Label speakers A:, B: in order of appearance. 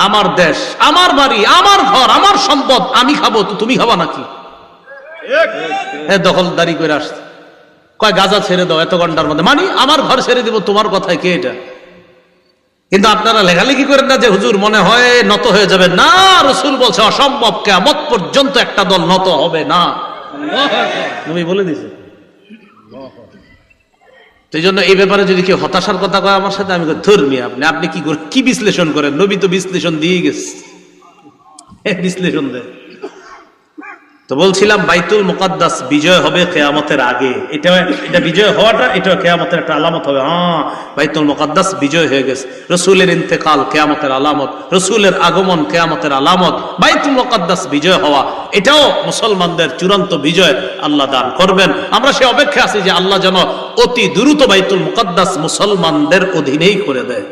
A: আমার দেশ, আমার বাড়ি, আমার ঘর, আমার সম্পদ, আমি খাবো তো তুমি খাবা নাকি? দখলদারি করে আসছে, কয় গাজা ছেড়ে দাও এত ঘন্টার মধ্যে, মানে আমার ঘর ছেড়ে দিব, তোমার কথায় কে এটা? কিন্তু আপনারা লেখালেখি করেন না যে হুজুর মনে হয় নত হয়ে যাবে না, রাসূল বলছে অসম্ভব, কিয়ামত পর্যন্ত একটা দল নত হবে না, নবী বলে দিয়েছে। এই জন্য এই ব্যাপারে যদি কেউ হতাশার কথা কয় আমার সাথে, আমি ধর্মী আপনি কি বিশ্লেষণ করেন? নবী তো বিশ্লেষণ দিয়ে গেছে, বিশ্লেষণ দেয়। তো বলছিলাম বাইতুল মুকাদ্দাস বিজয় হবে কিয়ামতের আগে, এটা বিজয় হওয়াটা এটা কিয়ামতের একটা আলামত হবে। বাইতুল মুকাদ্দাস বিজয় হয়ে গেছে, রাসূলের ইন্তেকাল কিয়ামতের আলামত, রাসূলের আগমন কিয়ামতের আলামত, বাইতুল মুকাদ্দাস বিজয় হওয়া এটাও মুসলমানদের চূড়ান্ত বিজয় আল্লাহ দান করবেন। আমরা সে অপেক্ষা আছি যে আল্লাহ যেন অতি দ্রুত বাইতুল মুকাদ্দাস মুসলমানদের অধীনেই করে দেয়।